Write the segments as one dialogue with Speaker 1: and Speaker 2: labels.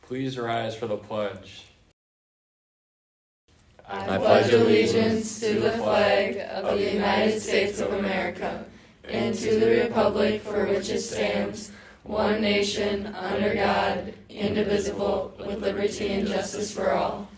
Speaker 1: Please rise for the pledge.
Speaker 2: I pledge allegiance to the flag of the United States of America and to the republic for which it stands, one nation, under God, indivisible, with liberty and justice for all.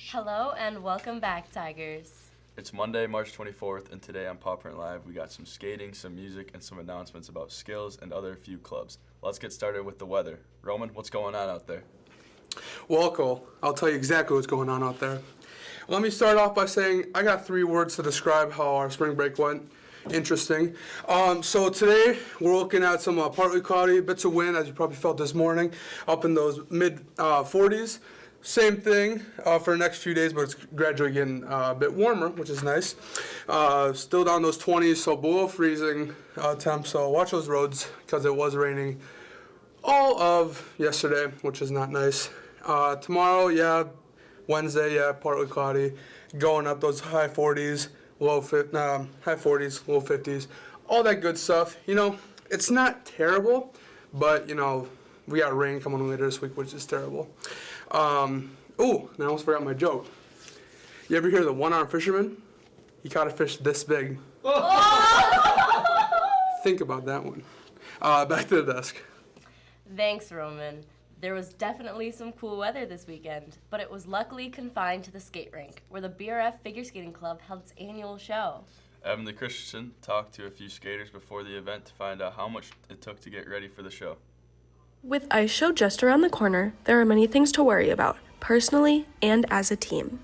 Speaker 3: Hello and welcome back, Tigers.
Speaker 4: It's Monday, March 24th, and today on Paw Print Live, we got some skating, some music, and some announcements about skills and other few clubs. Let's get started with the weather. Roman, what's going on out there?
Speaker 5: Well, Cole, I'll tell you exactly what's going on out there. Let me start off by saying I got 3 words to describe how our spring break went. Interesting. So today we're looking at some partly cloudy, bits of wind, as you probably felt this morning, up in those mid 40s. Same thing for the next few days, but it's gradually getting a bit warmer, which is nice. Still down those 20s, so below freezing temps. So watch those roads because it was raining all of yesterday, which is not nice. Tomorrow, Wednesday, partly cloudy, going up those high 40s, high 40s, low 50s, all that good stuff. You know, it's not terrible, but you know, we got rain coming later this week, which is terrible. And I almost forgot my joke. You ever hear the one-armed fisherman? He caught a fish this big. Think about that one. Back to the desk.
Speaker 3: Thanks, Roman. There was definitely some cool weather this weekend, but it was luckily confined to the skate rink, where the BRF Figure Skating Club held its annual show.
Speaker 4: Emily Christensen talked to a few skaters before the event to find out how much it took to get ready for the show.
Speaker 6: With Ice Show just around the corner, there are many things to worry about, personally and as a team.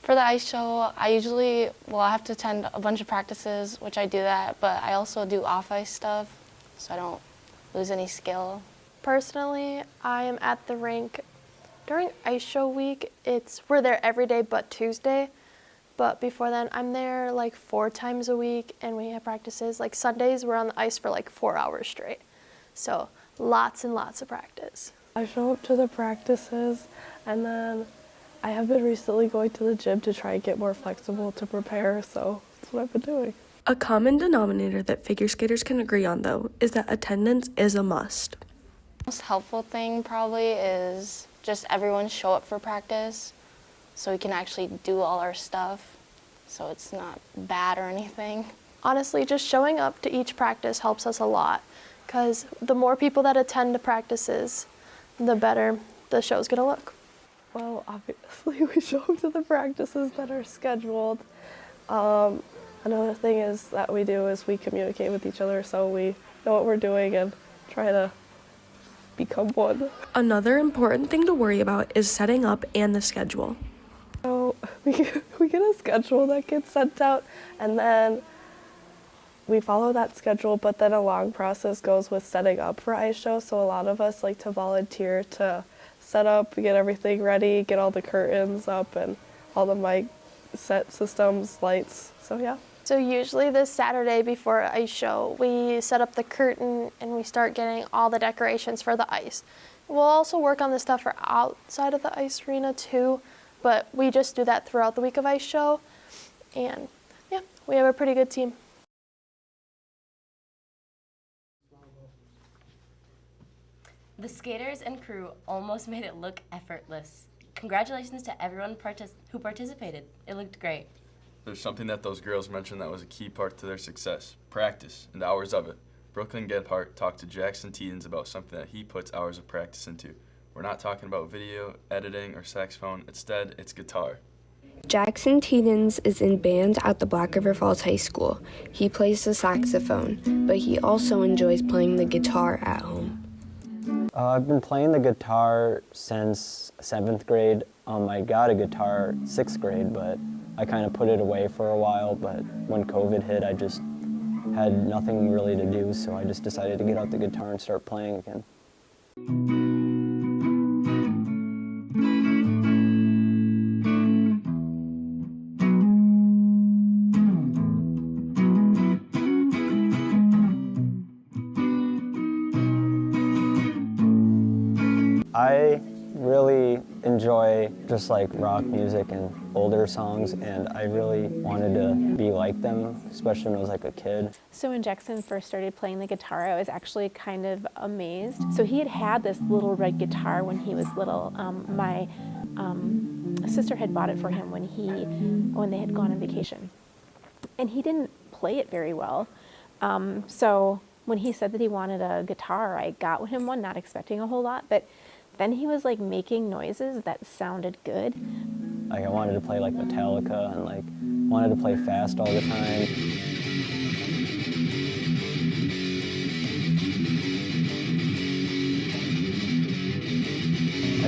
Speaker 7: For the ice show, I have to attend a bunch of practices, which I do that, but I also do off-ice stuff, so I don't lose any skill.
Speaker 8: Personally, I am at the rink during ice show week. We're there every day but Tuesday, but before then, I'm there like 4 times a week, and we have practices. Like Sundays, we're on the ice for like 4 hours straight, so lots and lots of practice.
Speaker 9: I show up to the practices, and then I have been recently going to the gym to try and get more flexible to prepare, so that's what I've been doing.
Speaker 6: A common denominator that figure skaters can agree on, though, is that attendance is a must.
Speaker 7: The most helpful thing probably is just everyone show up for practice so we can actually do all our stuff, so it's not bad or anything.
Speaker 8: Honestly, just showing up to each practice helps us a lot, because the more people that attend the practices, the better the show's gonna look.
Speaker 9: Well, obviously we show up to the practices that are scheduled. Another thing that we do is we communicate with each other so we know what we're doing and try to become one.
Speaker 6: Another important thing to worry about is setting up and the schedule.
Speaker 9: So we get a schedule that gets sent out, and then we follow that schedule, but then a long process goes with setting up for ice show. So a lot of us like to volunteer to set up, get everything ready, get all the curtains up and all the mic set systems, lights, so yeah.
Speaker 8: So usually this Saturday before ice show, we set up the curtain and we start getting all the decorations for the ice. We'll also work on the stuff for outside of the ice arena too, but we just do that throughout the week of ice show. And yeah, we have a pretty good team.
Speaker 3: The skaters and crew almost made it look effortless. Congratulations to everyone who participated. It looked great.
Speaker 4: There's something that those girls mentioned that was a key part to their success: practice and hours of it. Brooklyn Gebhardt talked to Jackson Teedens about something that he puts hours of practice into. We're not talking about video, editing, or saxophone. Instead, it's guitar.
Speaker 10: Jackson Teedens is in band at the Black River Falls High School. He plays the saxophone, but he also enjoys playing the guitar at home.
Speaker 11: I've been playing the guitar since 7th grade. I got a guitar 6th grade, but I kind of put it away for a while, but when COVID hit, I just had nothing really to do, so I just decided to get out the guitar and start playing again. I really enjoy just like rock music and older songs, and I really wanted to be like them, especially when I was like a kid.
Speaker 12: So when Jackson first started playing the guitar, I was actually kind of amazed. So he had this little red guitar when he was little. My sister had bought it for him when they had gone on vacation, and he didn't play it very well. So when he said that he wanted a guitar, I got him one, not expecting a whole lot, but then he was like making noises that sounded good.
Speaker 11: Like I wanted to play like Metallica and like wanted to play fast all the time. I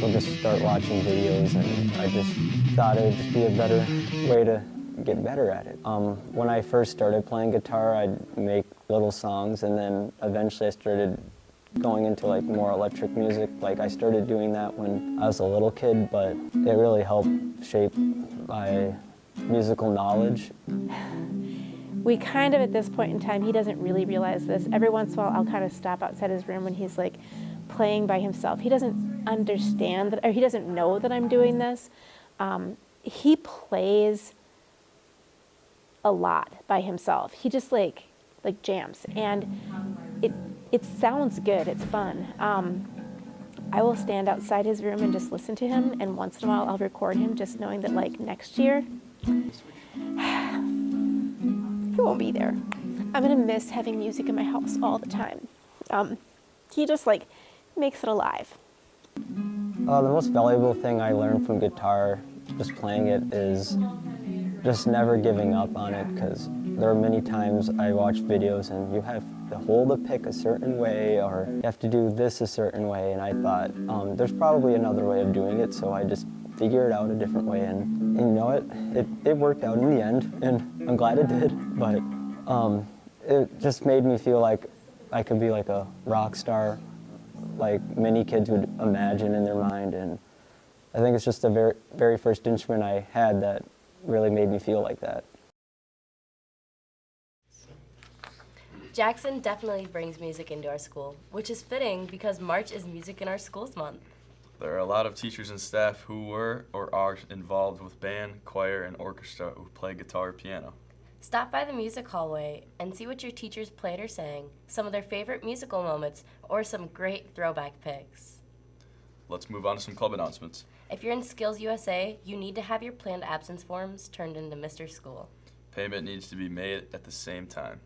Speaker 11: would just start watching videos, and I just thought it would just be a better way to get better at it. When I first started playing guitar, I'd make little songs, and then eventually I started going into like more electric music. Like I started doing that when I was a little kid, but it really helped shape my musical knowledge.
Speaker 12: We kind of, at this point in time, he doesn't really realize this. Every once in a while, I'll kind of stop outside his room when he's like playing by himself. He doesn't understand that, or he doesn't know that I'm doing this. He plays a lot by himself. He just like jams, and it sounds good. It's fun. I will stand outside his room and just listen to him, and once in a while I'll record him, just knowing that like next year he won't be there. I'm gonna miss having music in my house all the time. He just like makes it alive.
Speaker 11: The most valuable thing I learned from guitar, just playing it, is just never giving up on it, because there are many times I watch videos and you have to hold a pick a certain way, or you have to do this a certain way, and I thought there's probably another way of doing it, so I just figured out a different way, and you know it worked out in the end, and I'm glad it did, but it just made me feel like I could be like a rock star, like many kids would imagine in their mind, and I think it's just the very, very first instrument I had that really made me feel like that.
Speaker 3: Jackson definitely brings music into our school, which is fitting because March is Music in Our Schools Month.
Speaker 4: There are a lot of teachers and staff who were or are involved with band, choir, and orchestra who play guitar or piano.
Speaker 3: Stop by the music hallway and see what your teachers played or sang, some of their favorite musical moments, or some great throwback pics.
Speaker 4: Let's move on to some club announcements.
Speaker 3: If you're in Skills USA, you need to have your planned absence forms turned into Mr. School.
Speaker 4: Payment needs to be made at the same time.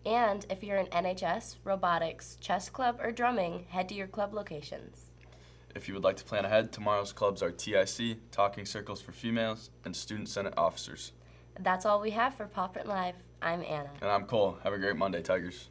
Speaker 3: And if you're in NHS, robotics, chess club, or drumming, head to your club locations.
Speaker 4: If you would like to plan ahead, tomorrow's clubs are TIC, Talking Circles for Females, and Student Senate Officers.
Speaker 3: That's all we have for Pop Print Live. I'm Anna.
Speaker 4: And I'm Cole. Have a great Monday, Tigers.